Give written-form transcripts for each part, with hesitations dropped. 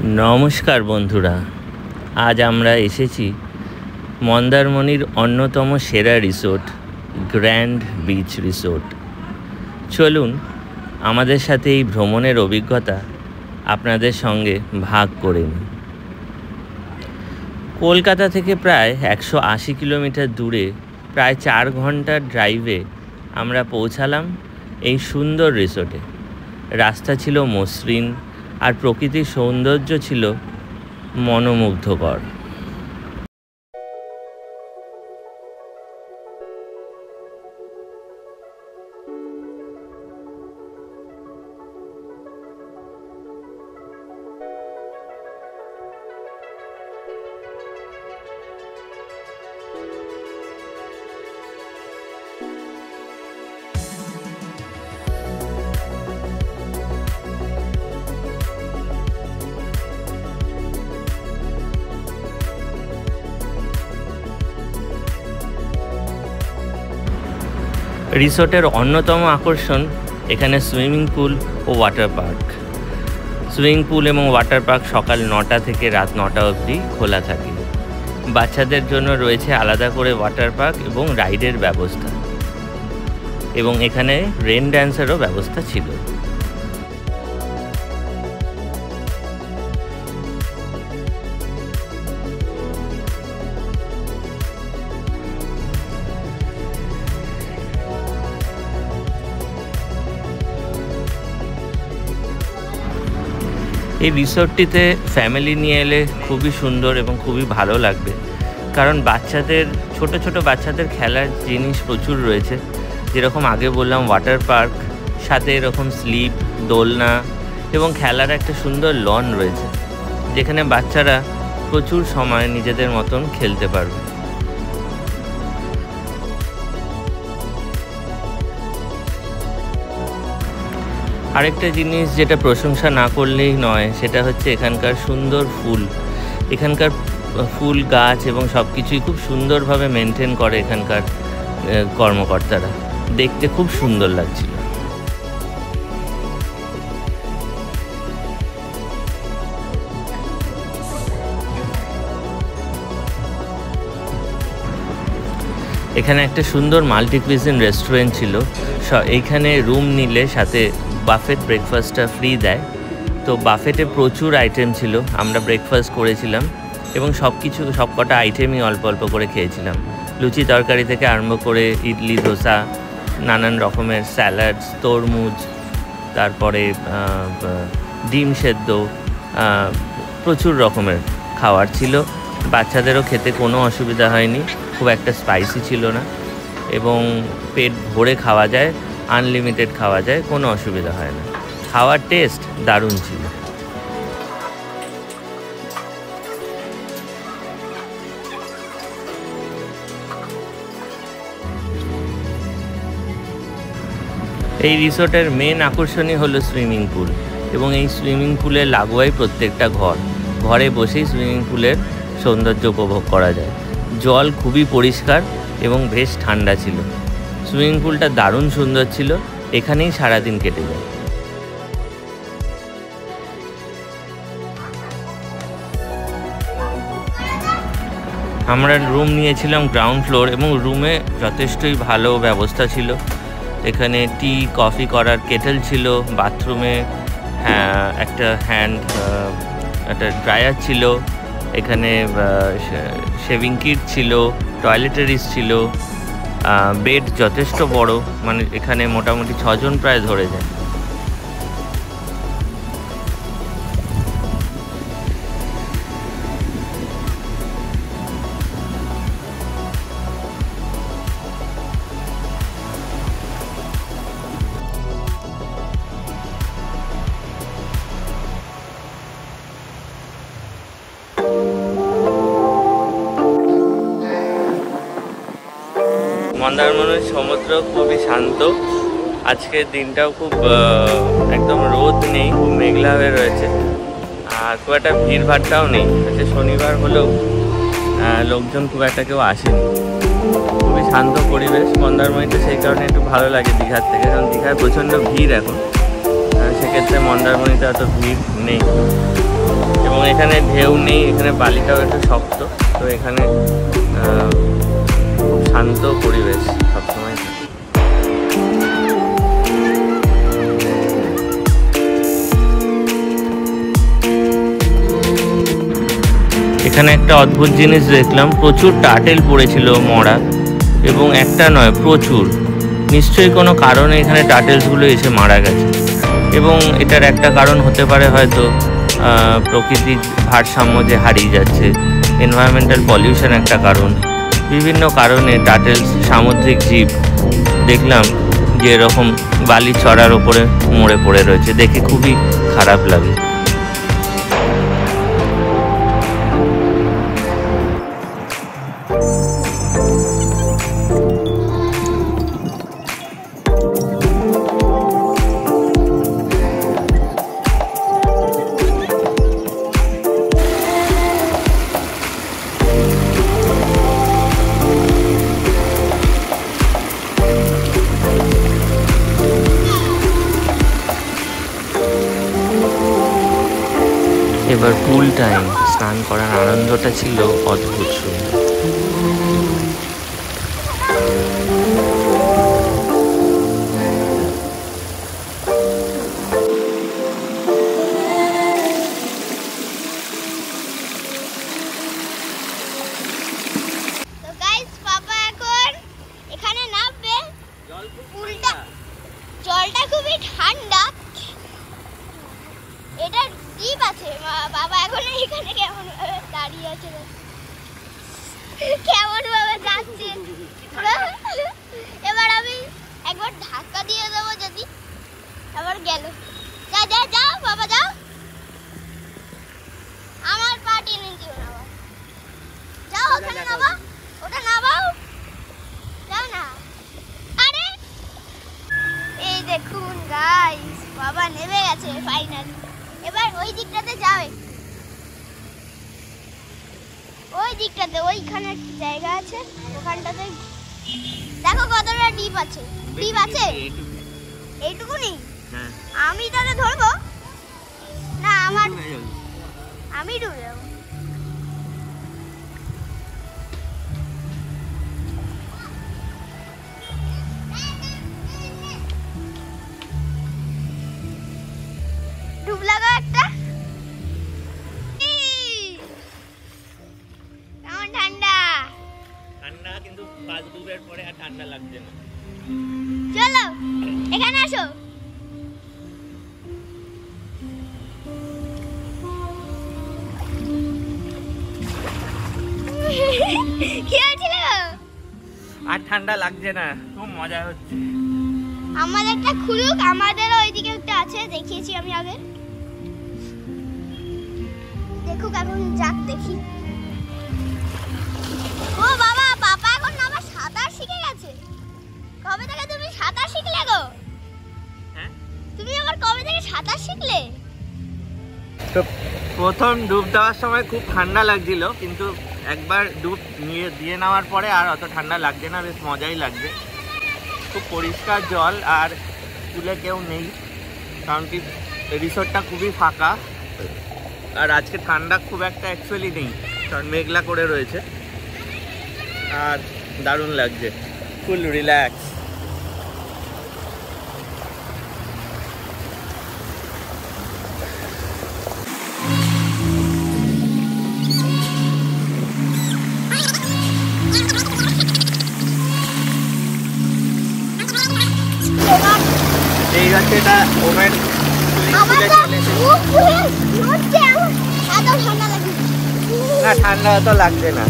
नमस्कार बंधुरा आज आमरा एसेছি মন্দারমণির अन्यतम सेरा रिसोर्ट ग्रैंड बीच रिसोर्ट। चलुन आमादेर साथे এই ভ্রমণের অভিজ্ঞতা আপনাদের সঙ্গে ভাগ করে নিই। কলকাতা থেকে প্রায় 180 কিলোমিটার দূরে প্রায় 4 ঘন্টার ড্রাইভে আমরা পৌঁছালাম এই সুন্দর রিসোর্টে। রাস্তা ছিল মসৃণ আর প্রকৃতির সৌন্দর্য ছিল মনোমুগ্ধকর। रिसोर्टर अन्यतम आकर्षण एखाने सुइमिंग पुल और वाटर पार्क। सुइमिंग पुल एवं वाटर पार्क सकाल 9टा থেকে রাত 9টা অবধি খোলা থাকে। বাচ্চাদের জন্য রয়েছে আলাদা করে ওয়াটার পার্ক এবং রাইডের ব্যবস্থা, এবং এখানে রেন ড্যান্সেরও ব্যবস্থা ছিল। এই রিসোর্টটিতে ফ্যামিলি নিয়ে এলে খুবই সুন্দর এবং খুবই ভালো লাগবে, কারণ বাচ্চাদের ছোট ছোট বাচ্চাদের খেলার জিনিস প্রচুর রয়েছে। যেরকম আগে বললাম ওয়াটার পার্ক, সাথে এরকম স্লিপ, দোলনা এবং খেলার একটা সুন্দর লন রয়েছে, যেখানে বাচ্চারা প্রচুর সময় নিজেদের মতন খেলতে পারবে। আরেকটা জিনিস যেটা প্রশংসা না করলেই নয়, সেটা হচ্ছে এখানকার সুন্দর ফুল। এখানকার ফুল গাছ এবং সব কিছুই খুব সুন্দরভাবে মেনটেন করে এখানকার কর্মকর্তারা। দেখতে খুব সুন্দর লাগছিল। এখানে একটা সুন্দর মাল্টি কুইজিন রেস্টুরেন্ট ছিল। এইখানে রুম নিলে সাথে বাফেট ব্রেকফাস্টটা ফ্রি দেয়। তো বাফেটে প্রচুর আইটেম ছিল, আমরা ব্রেকফাস্ট করেছিলাম এবং সব কটা আইটেমই অল্প অল্প করে খেয়েছিলাম। লুচি তরকারি থেকে আরম্ভ করে ইডলি, ধোসা, নানান রকমের স্যালাডস, তরমুজ, তারপরে ডিম সেদ্ধ, প্রচুর রকমের খাবার ছিল। বাচ্চাদেরও খেতে কোনো অসুবিধা হয়নি, খুব একটা স্পাইসি ছিল না, এবং পেট ভরে খাওয়া যায়, আনলিমিটেড খাওয়া যায়, কোনো অসুবিধা হয় না। খাওয়ার টেস্ট দারুণ ছিল। এই রিসোর্টের মেন আকর্ষণই হলো সুইমিং পুল, এবং এই সুইমিং পুলের লাগোয়াই প্রত্যেকটা ঘরে বসেই সুইমিং পুলের সৌন্দর্য উপভোগ করা যায়। জল খুবই পরিষ্কার এবং বেশ ঠান্ডা ছিল। সুইমিং পুলটা দারুণ সুন্দর ছিল, এখানেই সারাদিন কেটে যায়। আমরা রুম নিয়েছিলাম গ্রাউন্ড ফ্লোর, এবং রুমে যথেষ্টই ভালো ব্যবস্থা ছিল। এখানে টি কফি করার কেটেল ছিল, বাথরুমে একটা একটা ড্রায়ার ছিল, এখানে শেভিং কিট ছিল, টয়লেটারিজ ছিল, বেড যথেষ্ট বড়, মানে এখানে মোটামুটি 6 জন প্রায় ধরে যায়। মন্দারমণির সমুদ্র খুবই শান্ত। আজকের দিনটাও খুব একদম রোদ নেই, খুব মেঘলা হয়ে রয়েছে, আর খুব একটা ভিড়ভাড়টাও নেই। আজকে শনিবার হলেও লোকজন খুব একটা কেউ আসেনি। খুবই শান্ত পরিবেশ মন্দারমণিতে, সেই কারণে একটু ভালো লাগে দীঘার থেকে, কারণ দীঘায় প্রচণ্ড ভিড় এখন, সেক্ষেত্রে মন্দারমণিতে অত ভিড় নেই। এবং এখানে ঢেউ নেই, এখানে বালিটাও একটু শক্ত, তো এখানে শান্ত পরিবেশ সবসময় থাকে। এখানে একটা অদ্ভুত জিনিস দেখলাম, প্রচুর টার্টেল পড়েছিল মরা, এবং একটা নয় প্রচুর। নিশ্চয়ই কোনো কারণে এখানে টার্টেলসগুলো এসে মারা গেছে, এবং এটার একটা কারণ হতে পারে হয়তো প্রকৃতির ভারসাম্য যে হারিয়ে যাচ্ছে, এনভায়রনমেন্টাল পলিউশন একটা কারণ। বিভিন্ন কারণে টার্টেলস, সামুদ্রিক জীব, দেখলাম যে এরকম বালি চড়ার ওপরে মরে পড়ে রয়েছে, দেখে খুবই খারাপ লাগে। এবার পুল টাইম, স্নান করার আনন্দটা ছিল অদ্ভুত সুন্দর। জলটা খুবই ঠান্ডা, এটা ডিপ আছে। বাবা এখন এখানে কেমন ভাবে দাঁড়িয়ে আছে, কেমন ভাবে যাচ্ছে। এবার আমি একবার ধাক্কা দিয়ে দেবো, যদি আবার গেল। যা যা যাও বাবা যাও, আমার পা টেনে দিও না, যাও ওখানে নামাও, ওটা নামাও, যাও না। আরে এই দেখুন গাইস, বাবা নেমে গেছে ফাইনালি। এবার ওই দিকটাতে যাও, ওই দিকটাতে, ওইখানে একটা জায়গা আছে, ওখানটাতে দেখো কতটা ডিপ আছে। ডিপ আছে এইটুকুনি। আমি তাহলে ধরবো না, আমি ডুবে যাবো। ডুব লাগা একটা, কেমন ঠান্ডা ঠান্ডা, কিন্তু 5 ডুবের পরে আর ঠান্ডা লাগছে না। চলো এখানে আসো। কি হয়েছিল? আর ঠান্ডা লাগছে না, খুব মজা হচ্ছে। আমাদের একটা খুলুক, আমাদেরও ওইদিকে একটা আছে, দেখিয়েছি আমি আগে। দেখুক এখন, যাক দেখি। ও বাবা, পাপা এখন আবার সাঁতার শিখে গেছে। কবে থেকে তুমি সাঁতার শিখলে গো? হ্যাঁ, তুমি আবার কবে থেকে সাঁতার শিখলে? তো প্রথম ডুব দেওয়ার সময় খুব ঠান্ডা লাগছিল, কিন্তু একবার ডুব দিয়ে নেওয়ার পরে আর অত ঠান্ডা লাগছে না, বেশ মজাই লাগছে। খুব পরিষ্কার জল, আর পুলে কেউ নেই, কারণ কি রিসোর্টটা খুবই ফাঁকা। আর আজকে ঠান্ডা খুব একটা অ্যাকচুয়ালি নেই, কারণ মেঘলা করে রয়েছে, আর দারুণ লাগছে, ফুল রিল্যাক্স। এই হচ্ছে এটা ওমেন না, ঠান্ডা তো লাগছে না।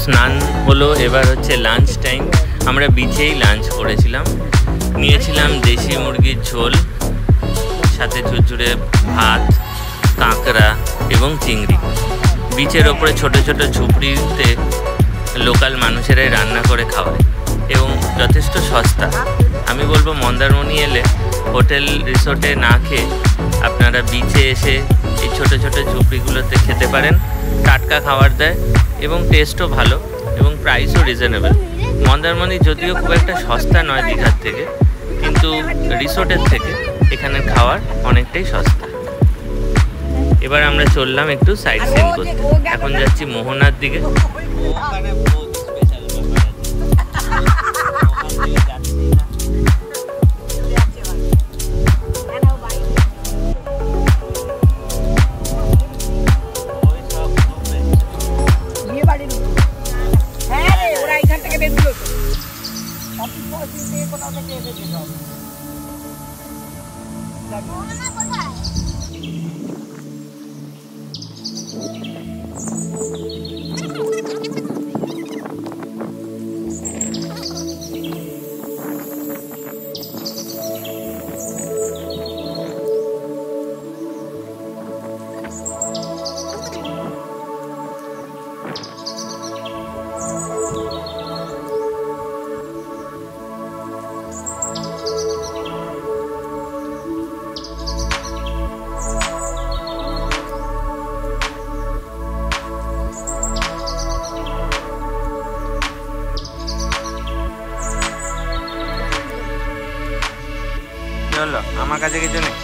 স্নান হলো, এবার হচ্ছে লাঞ্চ টাইম। আমরা বিচেই লাঞ্চ করেছিলাম। নিয়েছিলাম দেশি মুরগির ঝোল, সাথে ঝুরঝুরে ভাত, কাঁকড়া এবং চিংড়ি। বিচের ওপরে ছোট ছোট ঝুপড়িতে লোকাল মানুষেরাই রান্না করে খাওয়ায় এবং যথেষ্ট সস্তা। আমি বলবো মন্দারমণি এলে হোটেল রিসোর্টে না খেয়ে আপনারা বিচে এসে এই ছোট ছোট ঝুপড়িগুলোতে খেতে পারেন। টাটকা খাবার দেয় এবং টেস্টও ভালো এবং প্রাইসও রিজনেবল। মন্দারমণি যদিও খুব একটা সস্তা নয় দীঘার থেকে, কিন্তু রিসোর্টের থেকে এখানের খাবার অনেকটাই সস্তা। এবার আমরা চললাম একটু সাইট সিন করতে। এখন যাচ্ছি মোহনার দিকে। চলো, আমার কাছে কিছু নেই।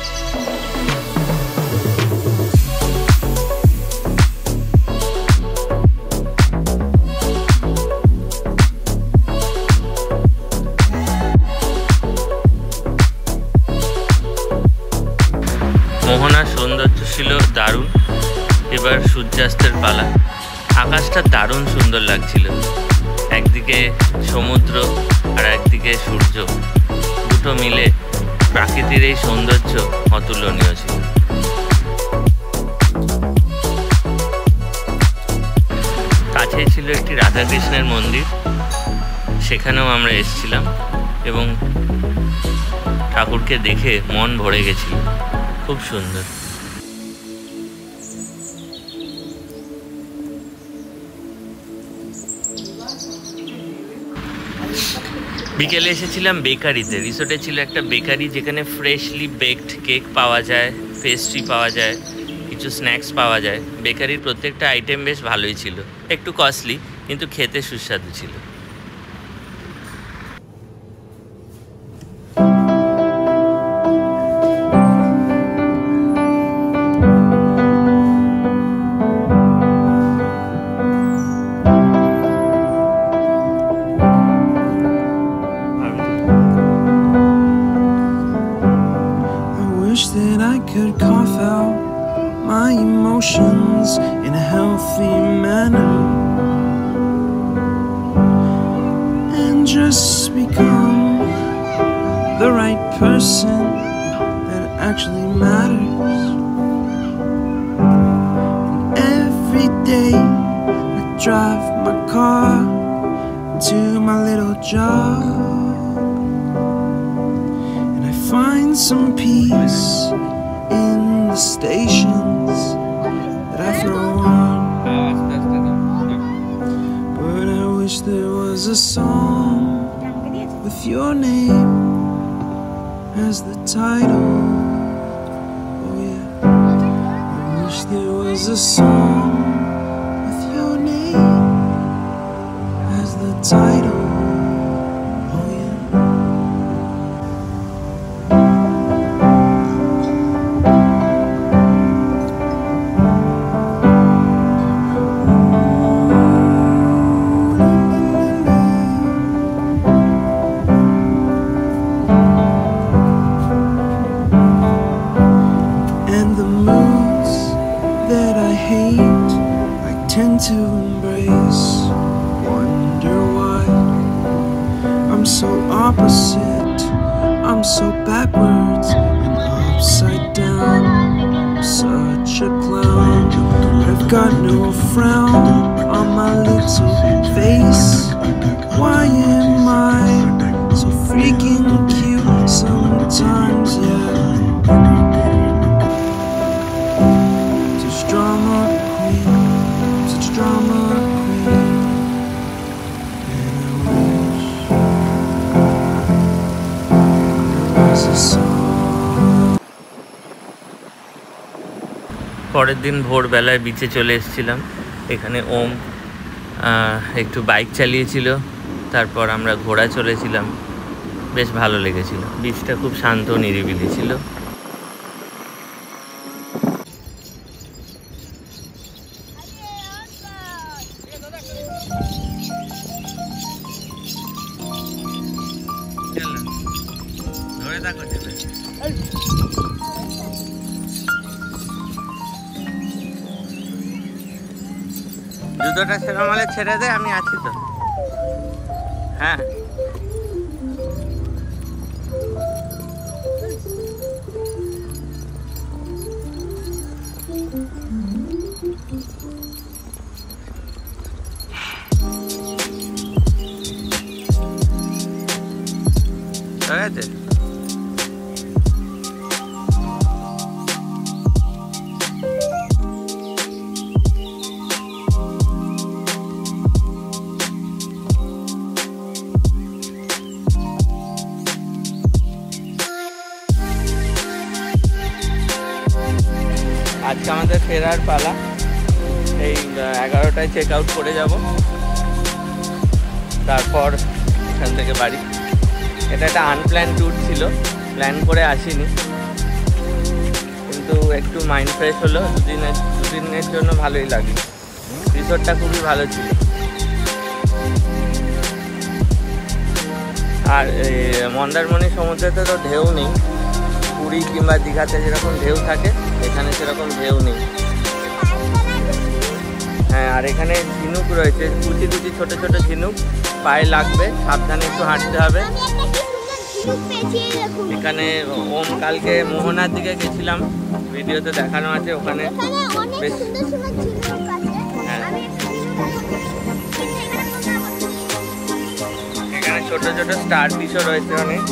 মোহনার সৌন্দর্য ছিল দারুণ। এবার সূর্যাস্তের পালা। আকাশটা দারুণ সুন্দর লাগছিল। একদিকে সমুদ্র আর একদিকে সূর্য, দুটো মিলে প্রাকৃতির এই সৌন্দর্য অতুলনীয় ছিল। কাছেই ছিল একটি রাধাকৃষ্ণের মন্দির, সেখানেও আমরা এসেছিলাম এবং ঠাকুরকে দেখে মন ভরে গেছিল। খুব সুন্দর। বিকেলে এসেছিলাম বেকারিতে। রিসোর্টে ছিল একটা বেকারি যেখানে ফ্রেশলি বেকড কেক পাওয়া যায়, পেস্ট্রি পাওয়া যায়, কিছু স্ন্যাক্স পাওয়া যায়। বেকারির প্রত্যেকটা আইটেম বেশ ভালোই ছিল, একটু কস্টলি কিন্তু খেতে সুস্বাদু ছিল। Could cough out my emotions in a healthy manner and just become the right person that actually matters. And every day I drive my car to my little job and I find some peace in the stations that I throw on. But I wish there was a song with your name as the title. Oh yeah, I wish there was a song with your name as the title. To embrace, wonder why I'm so opposite, I'm so backwards and upside down. I'm such a clown, but I've got no frown on my little পরের দিন ভোরবেলায় বিচে চলে এসেছিলাম। এখানে ওম একটু bike চালিয়েছিল, তারপর আমরা ঘোড়া চলেছিলাম, বেশ ভালো লেগেছিল। বিচটা খুব শান্ত নিরিবিলি ছিল। ধরে থাকো চেপে। জুতোটা সেরকম হলে ছেড়ে দে, আমি আছি তো। হ্যাঁ ঠিক আছে। আজকে আমাদের ফেরার পালা। এই 11টায় চেক আউট করে যাব, তারপর এখান থেকে বাড়ি। এটা একটা আনপ্ল্যান ট্যুর ছিল, প্ল্যান করে আসিনি, কিন্তু একটু মাইন্ড ফ্রেশ হলো। দুদিনের জন্য ভালোই লাগলো। রিসোর্টটা খুবই ভালো ছিল। আর মন্দারমণি সমুদ্রেতে তো ঢেউ নেই, পুরী কিংবা দীঘাতে যেরকম ঢেউ থাকে এখানে সেরকম ঢেউ নেই। হ্যাঁ, আর এখানে ঝিনুক রয়েছে, কুচি কুচি ছোট ছোট ঝিনুক, পায়ে লাগবে, সাবধানে একটু হাঁটতে হবে। এখানে ওম কালকে মোহনার দিকে গেছিলাম, ভিডিওতে দেখানো আছে। ওখানে বেশ হ্যাঁ, এখানে ছোট ছোট স্টার ফিশও রয়েছে অনেক।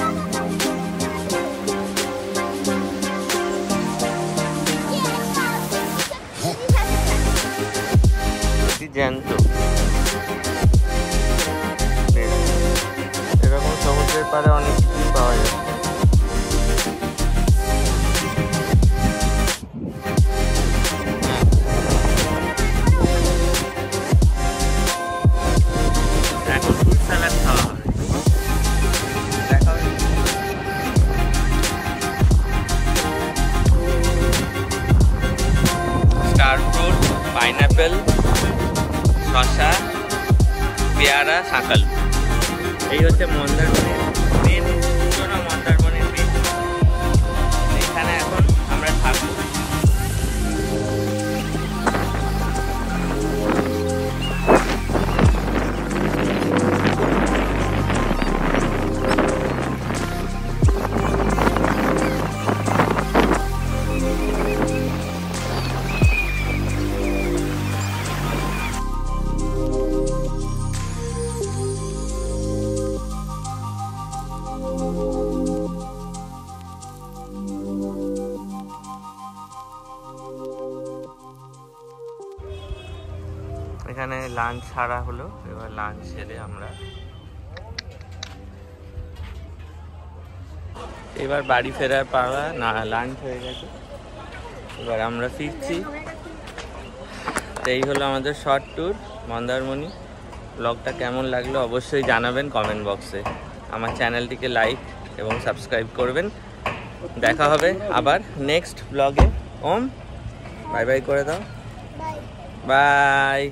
জ্যান্ত এরকম সমুদ্রের পাড়ে অনেক কিছুই পাওয়া যায়। এখন ফ্রুট স্যালাড খাওয়া হবে। দেখা হবে। স্টার ফ্রুট, পাইনাপেল, শসা, পেয়ারা, শাঁকালু। এই হচ্ছে মন্দারমণির মেন, পুরোনো মন্দারমণির মেন। এখানে এখন আমরা থাকবো। এখানে লাঞ্চ ছাড়া হলো, এবার লাঞ্চ সেরে আমরা এবার বাড়ি ফেরার পালা। না, লাঞ্চ হয়ে গেছে, এবার আমরা ফিরছি। তো এই হলো আমাদের শর্ট ট্যুর মন্দারমণি। ব্লগটা কেমন লাগলো অবশ্যই জানাবেন কমেন্ট বক্সে। আমার চ্যানেলটিকে লাইক এবং সাবস্ক্রাইব করবেন। দেখা হবে আবার নেক্সট ব্লগে। ওম বাই বাই করে দাও। বাই।